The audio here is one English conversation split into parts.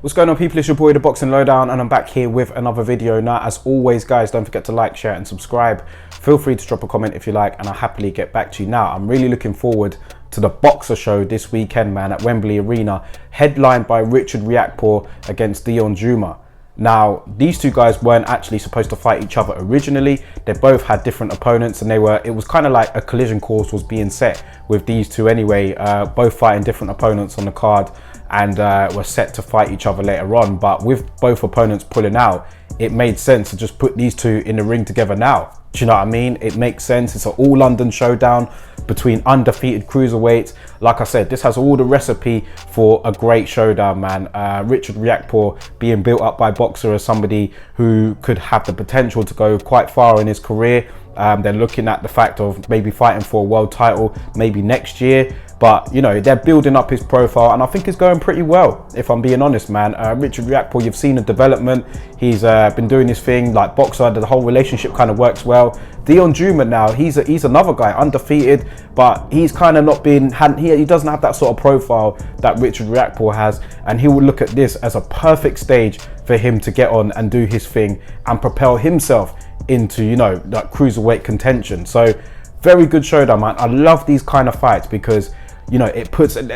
What's going on, people? It's your boy the Boxing Lowdown, and I'm back here with another video. Now, as always guys, don't forget to like, share and subscribe. Feel free to drop a comment if you like, and I'll happily get back to you. Now, I'm really looking forward to the Boxer show this weekend, man, at Wembley Arena, headlined by Riakporhe-Junah against Dion Drewmer. Now, these two guys weren't actually supposed to fight each other originally. They both had different opponents, and it was kind of like a collision course was being set with these two anyway, both fighting different opponents on the card, and were set to fight each other later on. But with both opponents pulling out, it made sense to just put these two in the ring together now. Do you know what I mean? It makes sense. It's an all London showdown between undefeated cruiserweights. Like I said, this has all the recipe for a great showdown, man. Riakporhe being built up by Boxer as somebody who could have the potential to go quite far in his career. They're looking at the fact of maybe fighting for a world title maybe next year. But, you know, they're building up his profile, and I think it's going pretty well, if I'm being honest, man. Riakporhe, you've seen the development. He's been doing his thing like Boxer. The whole relationship kind of works well. Dion Drewmer now, he's another guy, undefeated, but he's kind of not been, he doesn't have that sort of profile that Riakporhe has, and he will look at this as a perfect stage for him to get on and do his thing and propel himself into, you know, that cruiserweight contention. So, very good showdown, man. I love these kind of fights because, you know,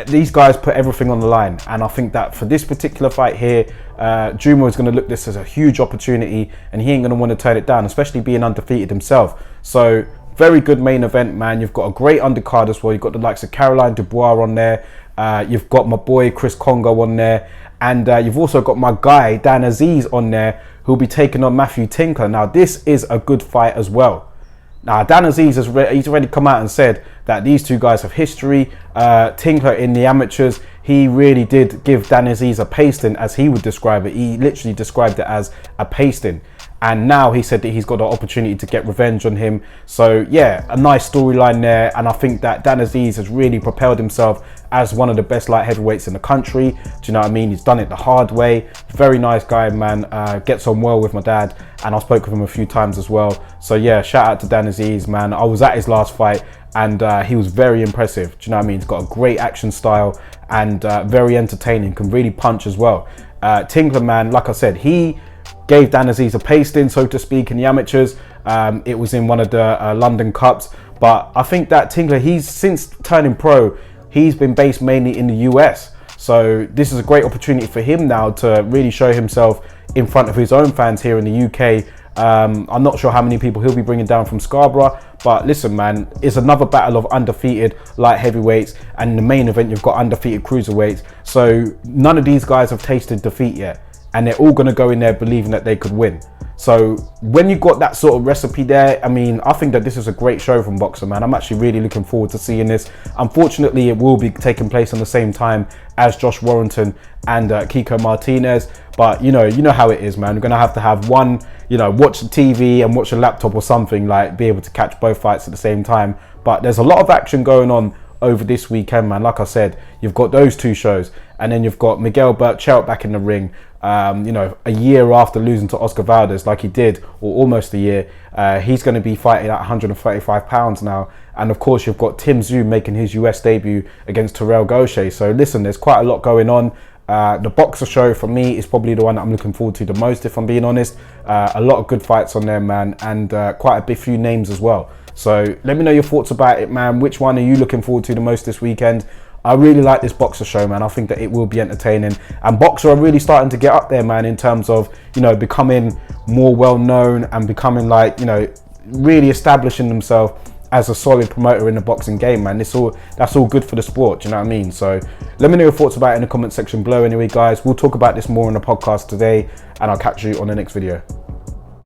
these guys put everything on the line, and I think that for this particular fight here, Duma is going to look this as a huge opportunity, and he ain't going to want to turn it down, especially being undefeated himself. So very good main event, man. You've got a great undercard as well. You've got the likes of Caroline Dubois on there. You've got my boy Chris Congo on there, and you've also got my guy Dan Aziz on there, who'll be taking on Azeez-Tinker. Now, this is a good fight as well. Now, Dan Aziz he's already come out and said that these two guys have history. Tinker in the amateurs, he really did give Dan Aziz a pasting, as he would describe it. He literally described it as a pasting. And now he said that he's got the opportunity to get revenge on him. So yeah, a nice storyline there. And I think that Dan Aziz has really propelled himself as one of the best light heavyweights in the country. Do you know what I mean? He's done it the hard way. Very nice guy, man. Gets on well with my dad, and I spoke with him a few times as well. So yeah, shout out to Dan Aziz, man. I was at his last fight, and he was very impressive. Do you know what I mean? He's got a great action style and very entertaining, can really punch as well. Tinker, man, like I said, he gave Dan Aziz a pasting, so to speak, in the amateurs. It was in one of the London Cups. But I think that Tinker, he's since turning pro, he's been based mainly in the US. So this is a great opportunity for him now to really show himself in front of his own fans here in the UK. I'm not sure how many people he'll be bringing down from Scarborough, but listen, man, it's another battle of undefeated light heavyweights, and in the main event you've got undefeated cruiserweights. So none of these guys have tasted defeat yet, and they're all going to go in there believing that they could win. So when you got that sort of recipe there, I mean, I think that this is a great show from Boxer, man. I'm actually really looking forward to seeing this. Unfortunately, it will be taking place on the same time as Josh Warrington and Kiko Martinez. But you know how it is, man. We're going to have one, you know, watch the TV and watch a laptop or something, like be able to catch both fights at the same time. But there's a lot of action going on over this weekend, man. Like I said, you've got those two shows, and then you've got Miguel Burchelt back in the ring, you know, a year after losing to Oscar Valdez, like he did, or almost a year. He's going to be fighting at 135 pounds now. And of course, you've got Tim Tszyu making his US debut against Terrell Gausha. So listen, there's quite a lot going on. The Boxer show for me is probably the one that I'm looking forward to the most, if I'm being honest. A lot of good fights on there, man, and quite a big few names as well. So let me know your thoughts about it, man. Which one are you looking forward to the most this weekend? I really like this Boxer show, man. I think that it will be entertaining, and Boxer are really starting to get up there, man, in terms of, you know, becoming more well known and becoming, like, you know, really establishing themselves as a solid promoter in the boxing game, man. That's all good for the sport, do you know what I mean? So let me know your thoughts about it in the comment section below. Anyway, guys, we'll talk about this more in the podcast today, and I'll catch you on the next video.